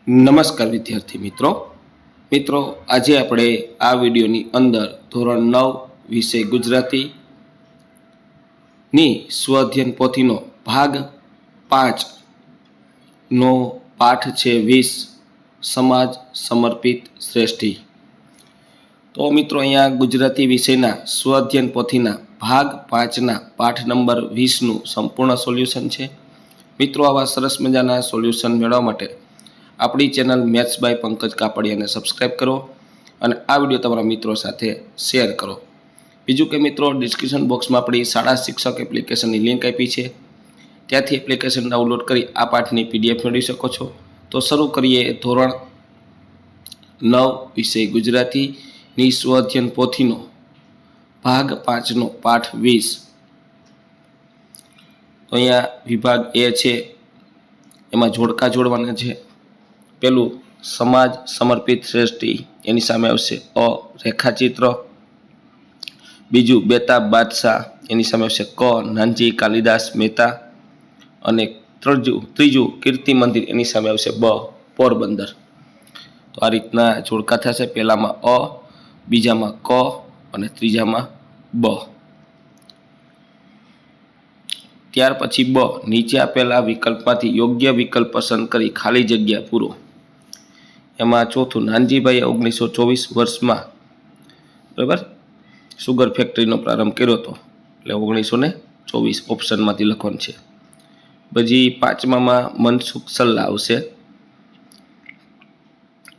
નમસ્કાર વિદ્યાર્થી મિત્રો આજે આપણે આ વિડીયોની અંદર ધોરણ 9 વિષય ગુજરાતીની સ્વઅધ્યયન પોથીનો ભાગ 5 નો પાઠ છે 20 સમાજ સમર્પિત શ્રેષ્ઠી। તો મિત્રો અહીંયા ગુજરાતી વિષયના સ્વઅધ્યયન પોથીના ભાગ 5ના પાઠ નંબર 20 નું સંપૂર્ણ સોલ્યુશન છે। મિત્રો આવા સરસ મજાના સોલ્યુશન મેળવવા માટે આપણી ચેનલ મેથ્સ બાય પંકજ કાપડિયાને સબસ્ક્રાઇબ કરો અને આ વિડીયો તમારા મિત્રો સાથે શેર કરો। બીજું કે મિત્રો ડિસ્ક્રિપ્શન બોક્સમાં આપણી શાળા શિક્ષક એપ્લિકેશનની લિંક આપી છે, ત્યાંથી એપ્લિકેશન ડાઉનલોડ કરી આ પાઠની PDF મેળવી શકો છો। તો શરૂ કરીએ ધોરણ 9 વિષય ગુજરાતીની સ્વઅધ્યયન પોથીનો ભાગ 5નો પાઠ 20। તો અહીંયા વિભાગ A છે, એમાં જોડકા જોડવાના છે। પેલું સમાજ સમર્પિત શ્રેષ્ઠી, એની સામે આવશે અ રેખાચિત્ર। બીજું બેતાબ બાદશાહ, એની સામે આવશે ક નાનજી કાલિદાસ મહેતા। અને ત્રીજું કીર્તિ મંદિર, એની સામે આવશે બ પોરબંદર। તો આ રીતના જોડકા થશે, પહેલામાં અ, બીજામાં ક અને ત્રીજામાં બ। ત્યાર પછી બ નીચે આપેલા વિકલ્પમાંથી યોગ્ય વિકલ્પ પસંદ કરી ખાલી જગ્યા પૂરો। એમાં ચોથું નાનજીભાઈએ 1924 વર્ષમાં બરાબર સુગર ફેક્ટરીનો પ્રારંભ કર્યો હતો, એટલે 1924 ઓપ્શનમાંથી લખવાનું છે। પછી પાંચમામાં મનસુખ સલ્લા આવશે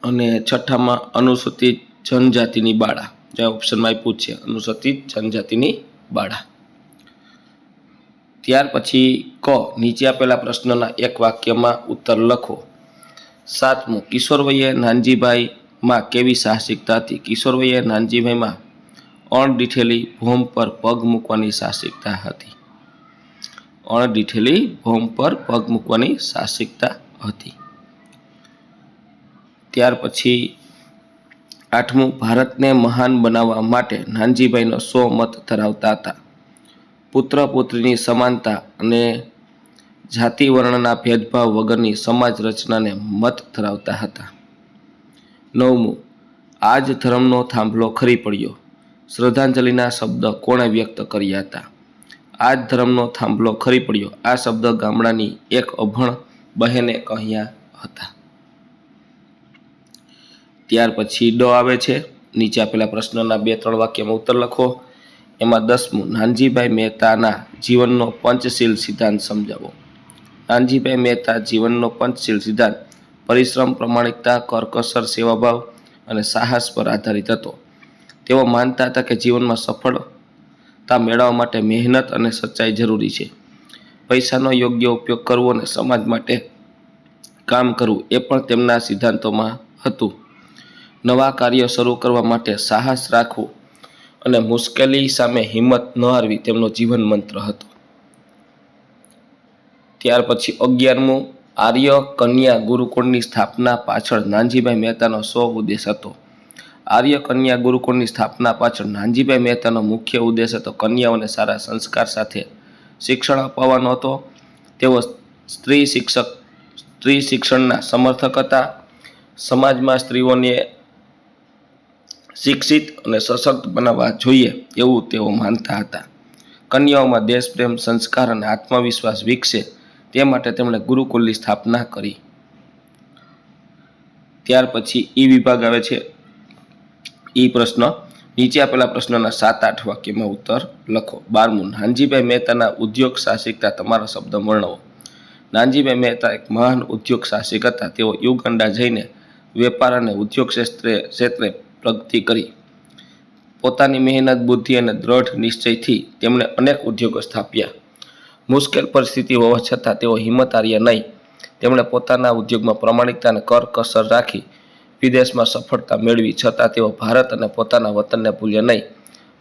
અને છઠ્ઠામાં અનુસૂચિત જનજાતિની બાળા, જે ઓપ્શનમાં આપ્યું છે અનુસૂચિત જનજાતિની બાળા। ત્યાર પછી ક નીચે આપેલા પ્રશ્નના એક વાક્યમાં ઉત્તર લખો। સાતમું કિશોરવયે નાનજીભાઈમાં કેવી સાહસિકતા હતી? કિશોરવયે નાનજીભાઈમાં અણદીઠેલી ભોમ પર પગ મૂકવાની સાહસિકતા હતી। અણદીઠેલી ભોમ પર પગ મૂકવાની સાહસિકતા હતી। ત્યાર પછી આઠમું ભારતને મહાન બનાવવા માટે નાનજીભાઈનો શો મત ધરાવતા હતા? પુત્ર પુત્રીની સમાનતા અને જાતિ વર્ણના ભેદભાવ વગરની સમાજ રચનાને મત ધરાવતા હતા। નવમું આજ ધર્મનો થાંભલો ખરી પડ્યો, શ્રદ્ધાંજલિના શબ્દ કોણે વ્યક્ત કર્યા હતા? આજ ધર્મનો થાંભલો ખરી પડ્યો, આ શબ્દ ગામડાની એક અભણ બહેને કહ્યા હતા। ત્યાર પછી ડ આવે છે, નીચે આપેલા પ્રશ્નના 2-3 વાક્યમાં ઉત્તર લખો। એમાં 10મું નાનજીભાઈ મહેતાના જીવનનો પંચશીલ સિદ્ધાંત સમજાવો। નાનજીભાઈ મહેતા જીવનનો પંચશીલ સિદ્ધાંત પરિશ્રમ, પ્રામાણિકતા, કરકસર, સેવાભાવ અને સાહસ પર આધારિત હતો। તેઓ માનતા હતા કે જીવનમાં સફળતા મેળવવા માટે મહેનત અને સચ્ચાઈ જરૂરી છે। પૈસાનો યોગ્ય ઉપયોગ કરવો અને સમાજ માટે કામ કરવું એ પણ તેમના સિદ્ધાંતોમાં હતું। નવા કાર્ય શરૂ કરવા માટે સાહસ રાખવું અને મુશ્કેલી સામે હિંમત ન હારવી તેમનો જીવન મંત્ર હતો। ત્યાર પછી 11મું આર્ય કન્યા ગુરુકુળની સ્થાપના પાછળ નાનજીભાઈ મહેતાનો શો ઉદ્દેશ હતો? આર્ય કન્યા ગુરુકુળની સ્થાપના પાછળ નાનજીભાઈ મહેતાનો મુખ્ય ઉદ્દેશ હતો કન્યાઓને સારા સંસ્કાર સાથે શિક્ષણ અપાવવાનો હતો। તેઓ સ્ત્રી શિક્ષણના સમર્થક હતા। સમાજમાં સ્ત્રીઓને શિક્ષિત અને સશક્ત બનાવવા જોઈએ એવું તેઓ માનતા હતા। કન્યાઓમાં દેશપ્રેમ, સંસ્કાર અને આત્મવિશ્વાસ વિકસે તે માટે તેમણે ગુરુકુળની સ્થાપના કરી। ત્યાર પછી ઈ વિભાગ આવે છે। ઈ પ્રશ્ન નીચે આપેલા પ્રશ્નના 7-8 વાક્યમાં ઉત્તર લખો। 12મું નાનજીભાઈ મહેતાના ઉદ્યોગ સાહસિકતા તમારા શબ્દ વર્ણવો। નાનજીભાઈ મહેતા એક મહાન ઉદ્યોગ સાહસિક હતા। તેઓ યુગાન્ડા જઈને વેપાર અને ઉદ્યોગ ક્ષેત્રે પ્રગતિ કરી। પોતાની મહેનત, બુદ્ધિ અને દ્રઢ નિશ્ચયથી તેમણે અનેક ઉદ્યોગો સ્થાપ્યા। મુશ્કેલ પરિસ્થિતિ હોવા છતાં તેઓ હિંમત હાર્યા નહીં। તેમણે પોતાના ઉદ્યોગમાં પ્રામાણિકતા અને કરકસર રાખી વિદેશમાં સફળતા મેળવી, છતાં તેઓ ભારત અને પોતાના વતનને ભૂલ્યા નહીં।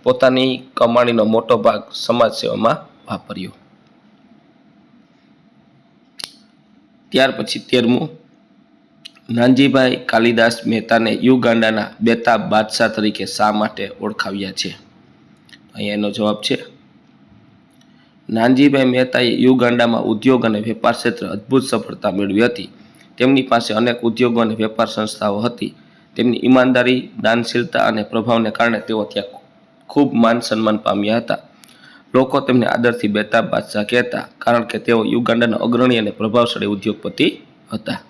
પોતાની કમાણીનો મોટો ભાગ સમાજ સેવામાં વાપર્યો। ત્યાર પછી 13મું નાનજીભાઈ કાલિદાસ મહેતાને યુગાન્ડાના બેતાબ બાદશાહ તરીકે શા માટે ઓળખાવ્યા છે? અહીંયા એનો જવાબ છે નાનજીભાઈ મહેતાએ યુગાન્ડામાં ઉદ્યોગ અને વેપાર ક્ષેત્રે અદ્ભુત સફળતા મેળવી હતી। તેમની પાસે અનેક ઉદ્યોગો અને વેપાર સંસ્થાઓ હતી. તેમની ઈમાનદારી, દાનશીલતા અને પ્રભાવને કારણે તેઓ ત્યાં ખૂબ માન સન્માન પામ્યા હતા. લોકો તેમને આદરથી બેતાબ બાદશાહ કહેતા, કારણ કે તેઓ યુગાન્ડાના અગ્રણી અને પ્રભાવશાળી ઉદ્યોગપતિ હતા.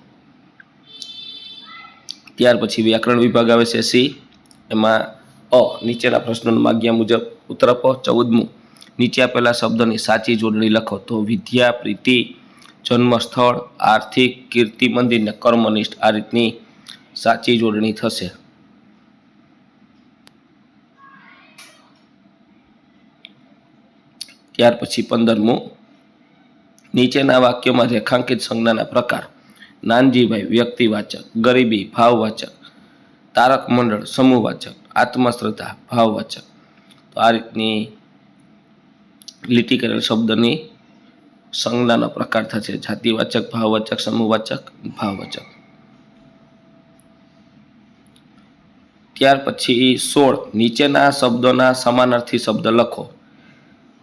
ત્યાર પછી વ્યાકરણ વિભાગ આવે છે સી. એમાં નીચેના પ્રશ્નોની માગ્યા મુજબ ઉત્તર આપો. 14મું, નીચે આપેલા શબ્દોની સાચી જોડણી લખો. તો વિદ્યા, પ્રીતિ, જન્મસ્થળ, આર્થિક, કીર્તિ મંદિર ને કર્મનિષ્ઠ, આ રીતની સાચી જોડણી થશે. ત્યાર પછી 15મું, નીચેના વાક્યોમાં રેખાંકિત સંજ્ઞાના પ્રકાર. નાનજીભાઈ વ્યક્તિવાચક, ગરીબી ભાવવાચક, તારક મંડળ સમૂહવાચક, આત્મશ્રદ્ધા ભાવવાચક. તો આ રીતની લીટી કરેલ શબ્દની સંજ્ઞાનો પ્રકાર થશે જાતિવાચક, ભાવવાચક, સમૂહવાચક, ભાવવાચક. ત્યાર પછી 16, નીચેના શબ્દોના સમાનાર્થી શબ્દ લખો.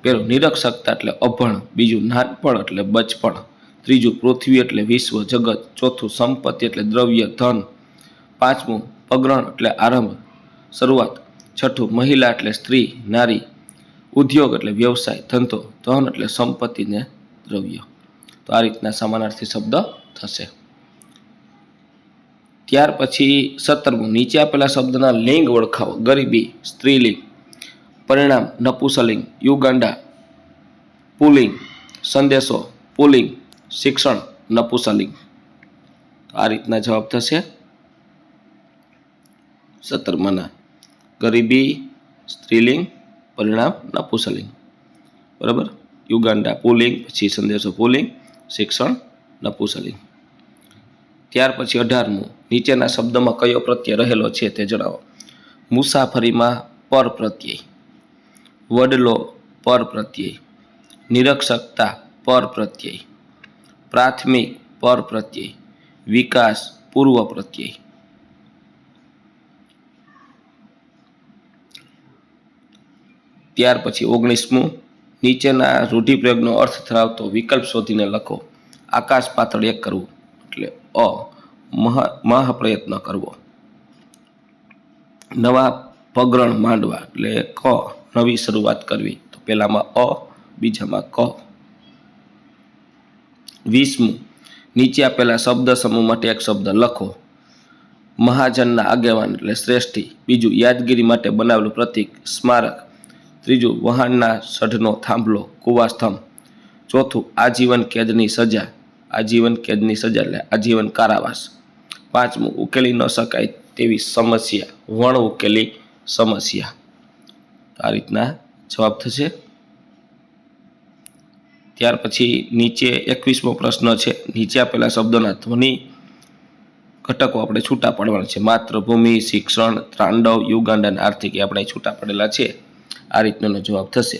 પેલું નિરક્ષકતા એટલે અભણ, બીજું નાનપણ એટલે બચપણ, ત્રીજું પૃથ્વી એટલે વિશ્વ જગત, ચોથું સંપત્તિ એટલે દ્રવ્ય ધન, પાંચમું પગરણ એટલે આરંભ શરૂઆત, છઠ્ઠું મહિલા એટલે સ્ત્રી નારી, ઉદ્યોગ એટલે વ્યવસાય ધંધો, ધન એટલે સંપત્તિ ને દ્રવ્ય. તો આ રીતના સમાનાર્થી શબ્દ થશે. ત્યાર પછી 17મું, નીચે આપેલા શબ્દના લિંગ ઓળખાવો. ગરીબી સ્ત્રીલિંગ, પરિણામ નપુંસકલિંગ, યુગાન્ડા પુલ્લિંગ, સંદેશો પુલ્લિંગ, શિક્ષણ નપુંસકલિંગ. આ રીતના જવાબ થશે 17માના. ગરીબી સ્ત્રીલિંગ, પરિણામ નપુંસકલિંગ. બરાબર. યુગાન્ડા પુલ્લિંગ, પછી સંદેશો પુલ્લિંગ, શિક્ષણ નપુંસકલિંગ. ત્યાર પછી 18મું, નીચેના શબ્દમાં કયો પ્રત્યય રહેલો છે તે જણાવો. મુસાફરીમાં પર પ્રત્યય, વડલો પર પ્રત્યય, નિરક્ષકતા પર પ્રત્યય, પ્રાથમિક પર પ્રત્યય, વિકાસ પૂર્વ પ્રત્યય. ત્યાર પછી 19મું, નીચેના રૂઢિપ્રયોગનો અર્થ ધરાવતો વિકલ્પ શોધીને લખો. આકાશ પાતળ એક કરવું એટલે મહાપ્રયત્ન કરવો. નવા પગરણ માંડવા એટલે ક, નવી શરૂઆત કરવી. તો પહેલામાં બીજામાં ક. 20મું, નીચે આપેલા શબ્દ સમૂહ માટે એક શબ્દ લખો. મહાજનના આગેવાન એટલે શ્રેષ્ઠી, બીજું યાદગીરી માટે બનાવેલું પ્રતીક સ્મારક, ત્રીજું વહાણના સઢનો થાંભલો કુવાસ્તંભ, ચોથું આજીવન કેદની સજા, આજીવન કેદની સજા એટલે આજીવન કારાવાસ, પાંચમું ઉકેલી ન શકાય તેવી સમસ્યા, વણ ઉકેલી સમસ્યા. આ રીતના જવાબ થશે. ત્યાર પછી નીચે 21મો પ્રશ્ન છે. નીચે આપેલા શબ્દોના ધ્વનિ ઘટકો આપણે છૂટા પાડવાના છે. માતૃભૂમિ, શિક્ષણ, તાંડવ, યુગાન્ડા અને આર્થિક એ આપણે છૂટા પડેલા છે. આ રીતનો જવાબ થશે.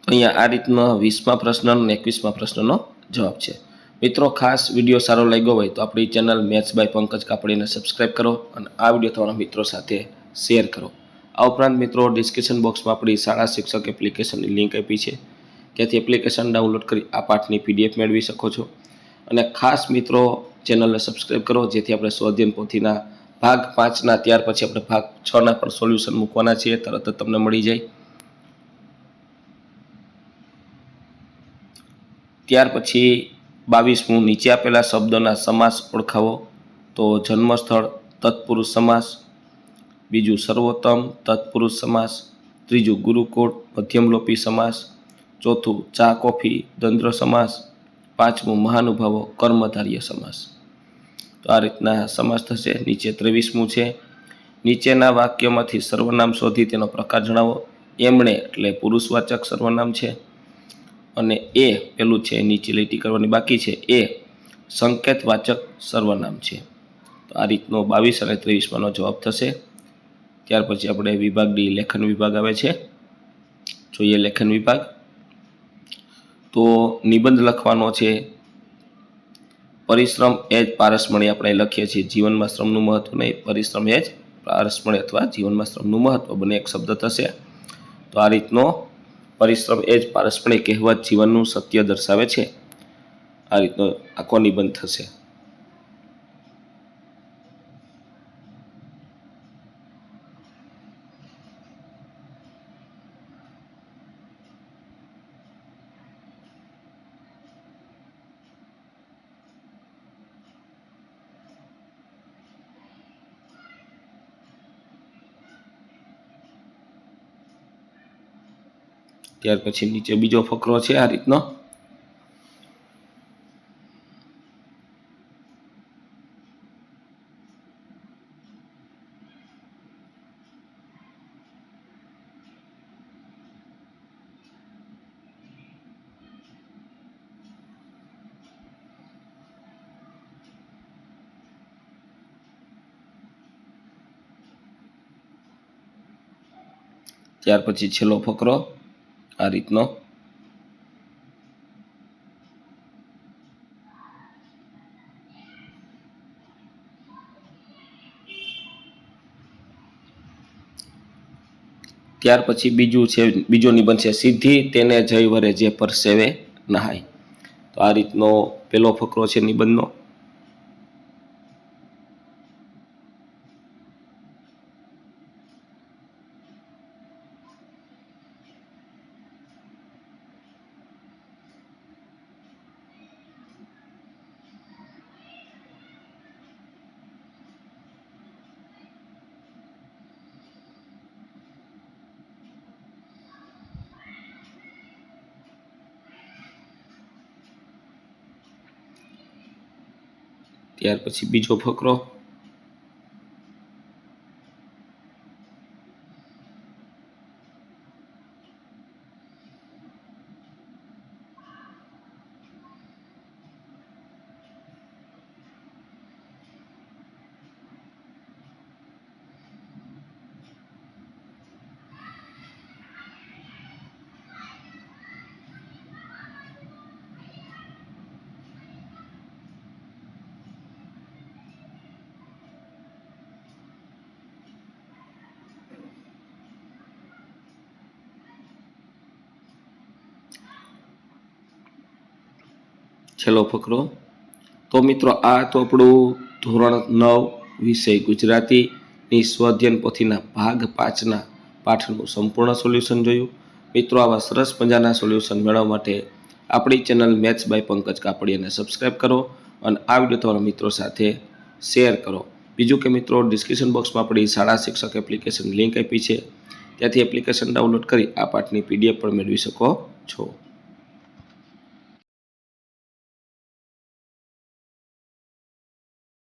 અહીંયા આ રીતનો 20મા પ્રશ્ન અને 21મા પ્રશ્નનો જવાબ છે. મિત્રો, ખાસ વિડીયો સારો લાગ્યો હોય તો આપણી ચેનલ મેથ્સ બાય પંકજ કાપડીને સબસ્ક્રાઇબ કરો અને આ વિડીયો તમારા મિત્રો સાથે શેર કરો. આ ઉપરાંત મિત્રો, ડિસ્ક્રિપ્શન બોક્સમાં આપણી શાળા શિક્ષક એપ્લિકેશનની લિંક આપી છે. ત્યાંથી એપ્લિકેશન ડાઉનલોડ કરી આ પાઠની PDF મેળવી શકો છો. અને ખાસ મિત્રો, ચેનલને સબસ્ક્રાઇબ કરો જેથી આપણે સ્વાધ્યાય પોથીના ભાગ 5ના ત્યાર પછી આપણે ભાગ 6ના પણ સોલ્યુશન મૂકવાના છીએ, તરત જ તમને મળી જાય. ત્યાર પછી 22મું, નીચે આપેલા શબ્દોના સમાસ ઓળખાવો. તો જન્મસ્થળ તત્પુરુષ સમાસ, બીજું સર્વોત્તમ તત્પુરુષ સમાસ, ત્રીજું ગુરુકુળ મધ્યમલોપી સમાસ, ચોથું ચા કોફી દ્વંદ્વ સમાસ, પાંચમું મહાનુભાવો કર્મધાર્ય સમાસ. તો આ રીતના સમાસ થશે. નીચે 23મું છે. નીચેના વાક્યમાંથી સર્વનામ શોધી તેનો પ્રકાર જણાવો. એમણે એટલે પુરુષવાચક સર્વનામ છે અને એ પેલું છે નીચે લીટી કરવાની બાકી છે એ સંકેતવાચક સર્વનામ છે. તો આ રીતનો 22 અને 23માનો જવાબ થશે. ત્યાર પછી આપણે વિભાગ ડી લેખન વિભાગ આવે છે. જોઈએ લેખન વિભાગ. તો નિબંધ લખવાનો છે. પરિશ્રમ એ જ પારસમણી આપણે લખીએ છીએ. જીવનમાં શ્રમનું મહત્વ નહીં, પરિશ્રમ એ જ પારસમણી અથવા જીવનમાં શ્રમનું મહત્વ બંને એક શબ્દ થશે. તો તો આ રીતનો પરિશ્રમ એ જ પારસ્પરિક કહેવત જીવનનું સત્ય દર્શાવે છે. આ રીતનો આખો નિબંધ થશે. ત્યાર પછી નીચે બીજો ફકરો છે આ રીતનો. ત્યાર પછી છેલ્લો ફકરો આ રીતનો. ત્યાર પછી બીજો નિબંધ છે સિદ્ધિ તેને જય વરે જે પરસેવે નહાય. તો આ રીતનો પેલો ફકરો છે નિબંધનો. ત્યાર પછી બીજો ફકરો. છેલ્લો ફકરો. તો મિત્રો આ તો આપણું ધોરણ 9 વિષય ગુજરાતીની સ્વઅધ્યયન પોથીના ભાગ 5ના પાઠનું સંપૂર્ણ સોલ્યુશન જોયું. મિત્રો આવા સરસ મજાના સોલ્યુશન મેળવવા માટે આપણી ચેનલ મેથ્સ બાય પંકજ કાપડિયાને સબસ્ક્રાઈબ કરો અને આ વિડીયો તમારા મિત્રો સાથે શેર કરો. બીજું કે મિત્રો ડિસ્ક્રિપ્શન બોક્સમાં આપણી શાળા શિક્ષક એપ્લિકેશન લિંક આપી છે, ત્યાંથી એપ્લિકેશન ડાઉનલોડ કરી આ પાઠની PDF પણ મેળવી શકો છો.